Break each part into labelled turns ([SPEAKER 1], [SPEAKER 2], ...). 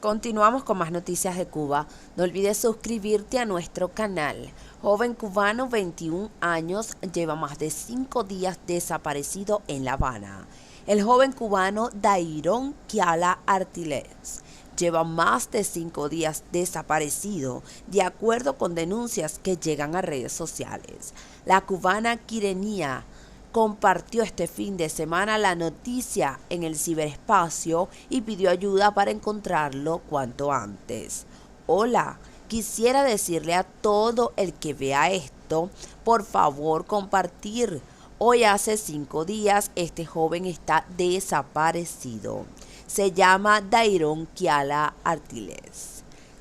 [SPEAKER 1] Continuamos con más noticias de Cuba. No olvides suscribirte a nuestro canal. Joven cubano, 21 años, lleva más de 5 días desaparecido en La Habana. El joven cubano Dairon Kiala Artiles lleva más de 5 días desaparecido, de acuerdo con denuncias que llegan a redes sociales. La cubana Quirenia compartió este fin de semana la noticia en el ciberespacio y pidió ayuda para encontrarlo cuanto antes. Hola, quisiera decirle a todo el que vea esto, por favor compartir. Hoy hace 5 días este joven está desaparecido. Se llama Dairon Kiala Artiles.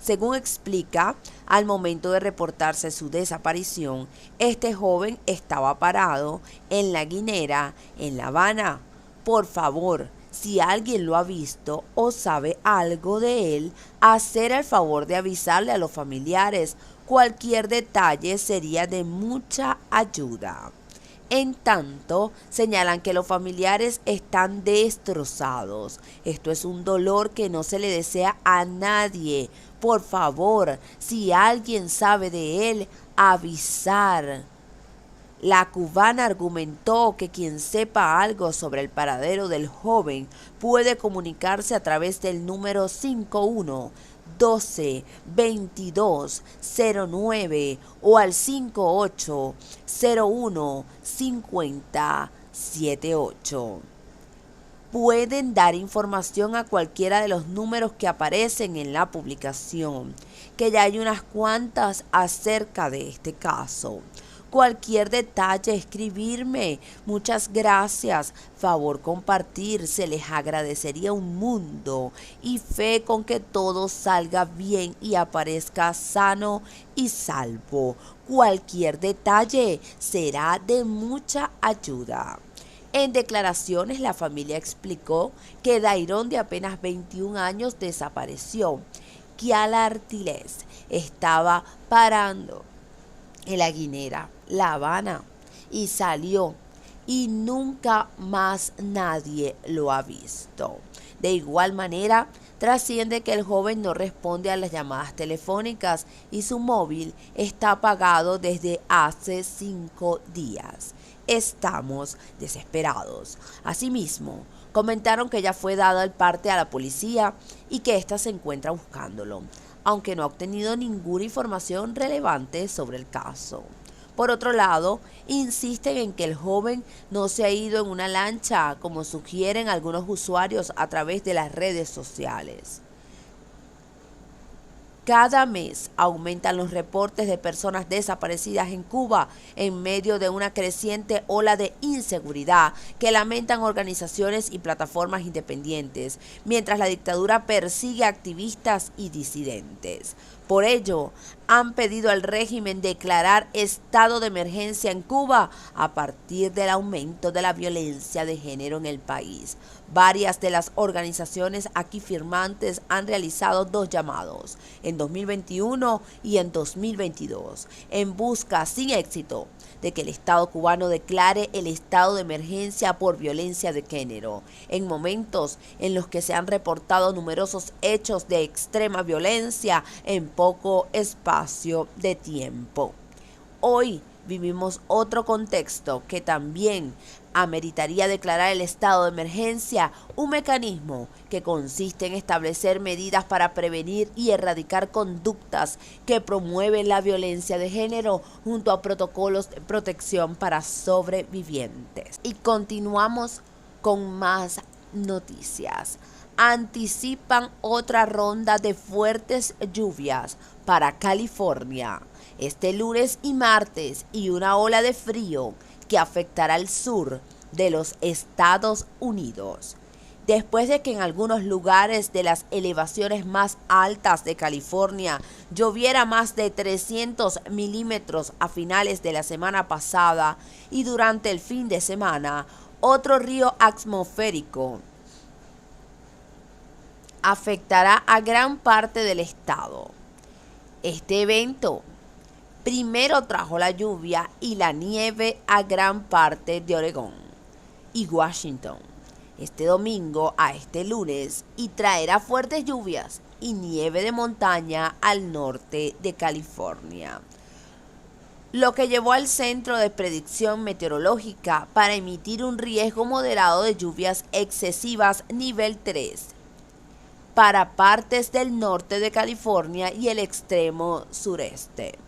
[SPEAKER 1] Según explica, al momento de reportarse su desaparición, este joven estaba parado en la Guinera, en La Habana. Por favor, si alguien lo ha visto o sabe algo de él, hacer el favor de avisarle a los familiares. Cualquier detalle sería de mucha ayuda. En tanto, señalan que los familiares están destrozados. Esto es un dolor que no se le desea a nadie. Por favor, si alguien sabe de él, avisar. La cubana argumentó que quien sepa algo sobre el paradero del joven puede comunicarse a través del número 51 12 22 09 o al 58 01 50 78. Pueden dar información a cualquiera de los números que aparecen en la publicación, que ya hay unas cuantas acerca de este caso. Cualquier detalle, escribirme. Muchas gracias. Favor compartir, se les agradecería un mundo. Y fe con que todo salga bien y aparezca sano y salvo. Cualquier detalle será de mucha ayuda. En declaraciones, la familia explicó que Dairon, de apenas 21 años, desapareció. Kiala Artiles estaba parando en la Guinera, La Habana, y salió y nunca más nadie lo ha visto. De igual manera, trasciende que el joven no responde a las llamadas telefónicas y su móvil está apagado desde hace 5 días. Estamos desesperados. Asimismo, comentaron que ya fue dado el parte a la policía y que ésta se encuentra buscándolo, aunque no ha obtenido ninguna información relevante sobre el caso. Por otro lado, insisten en que el joven no se ha ido en una lancha, como sugieren algunos usuarios a través de las redes sociales. Cada mes aumentan los reportes de personas desaparecidas en Cuba en medio de una creciente ola de inseguridad que lamentan organizaciones y plataformas independientes, mientras la dictadura persigue a activistas y disidentes. Por ello, han pedido al régimen declarar estado de emergencia en Cuba a partir del aumento de la violencia de género en el país. Varias de las organizaciones aquí firmantes han realizado 2 llamados, en 2021 y en 2022, en busca sin éxito de que el Estado cubano declare el estado de emergencia por violencia de género, en momentos en los que se han reportado numerosos hechos de extrema violencia en poco espacio de tiempo. Hoy vivimos otro contexto que también ameritaría declarar el estado de emergencia, un mecanismo que consiste en establecer medidas para prevenir y erradicar conductas que promueven la violencia de género junto a protocolos de protección para sobrevivientes. Y continuamos con más noticias. Anticipan otra ronda de fuertes lluvias para California este lunes y martes, y una ola de frío que afectará al sur de los Estados Unidos. Después de que en algunos lugares de las elevaciones más altas de California lloviera más de 300 milímetros a finales de la semana pasada y durante el fin de semana, otro río atmosférico afectará a gran parte del estado. Este evento primero trajo la lluvia y la nieve a gran parte de Oregón y Washington este domingo a este lunes y traerá fuertes lluvias y nieve de montaña al norte de California, lo que llevó al Centro de Predicción Meteorológica para emitir un riesgo moderado de lluvias excesivas nivel 3 para partes del norte de California y el extremo sureste.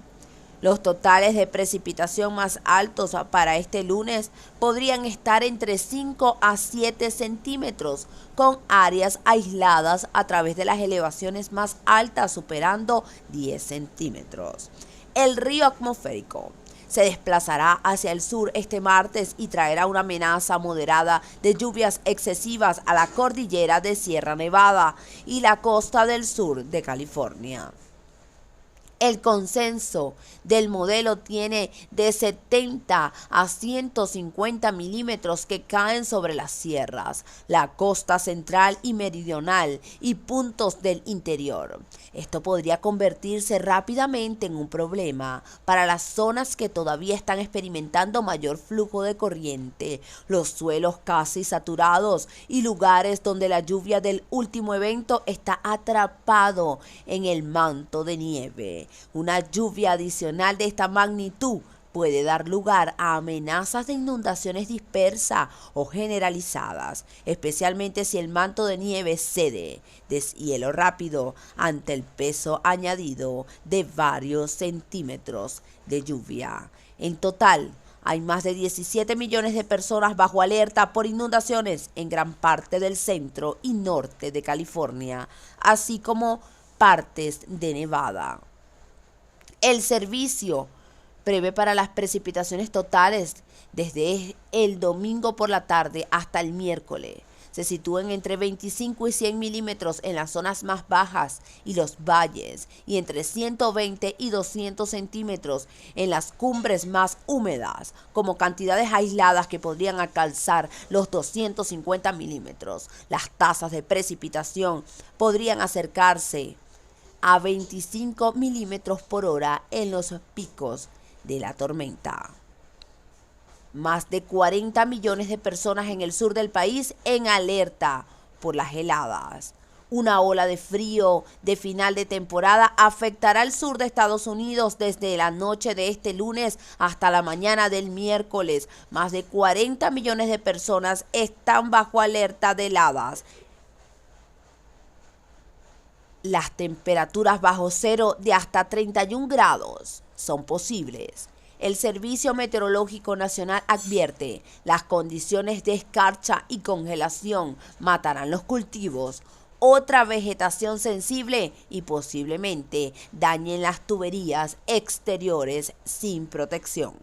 [SPEAKER 1] Los totales de precipitación más altos para este lunes podrían estar entre 5 a 7 centímetros, con áreas aisladas a través de las elevaciones más altas superando 10 centímetros. El río atmosférico se desplazará hacia el sur este martes y traerá una amenaza moderada de lluvias excesivas a la cordillera de Sierra Nevada y la costa del sur de California. El consenso del modelo tiene de 70 a 150 milímetros que caen sobre las sierras, la costa central y meridional y puntos del interior. Esto podría convertirse rápidamente en un problema para las zonas que todavía están experimentando mayor flujo de corriente, los suelos casi saturados y lugares donde la lluvia del último evento está atrapado en el manto de nieve. Una lluvia adicional de esta magnitud puede dar lugar a amenazas de inundaciones dispersas o generalizadas, especialmente si el manto de nieve cede, deshielo rápido ante el peso añadido de varios centímetros de lluvia. En total, hay más de 17 millones de personas bajo alerta por inundaciones en gran parte del centro y norte de California, así como partes de Nevada. El servicio prevé para las precipitaciones totales desde el domingo por la tarde hasta el miércoles. Se sitúan entre 25 y 100 milímetros en las zonas más bajas y los valles, y entre 120 y 200 centímetros en las cumbres más húmedas, como cantidades aisladas que podrían alcanzar los 250 milímetros. Las tasas de precipitación podrían acercarse a 25 milímetros por hora en los picos de la tormenta. Más de 40 millones de personas en el sur del país en alerta por las heladas. Una ola de frío de final de temporada afectará al sur de Estados Unidos desde la noche de este lunes hasta la mañana del miércoles. Más de 40 millones de personas están bajo alerta de heladas. Las temperaturas bajo cero de hasta 31 grados son posibles. El Servicio Meteorológico Nacional advierte: las condiciones de escarcha y congelación matarán los cultivos, otra vegetación sensible y posiblemente dañen las tuberías exteriores sin protección.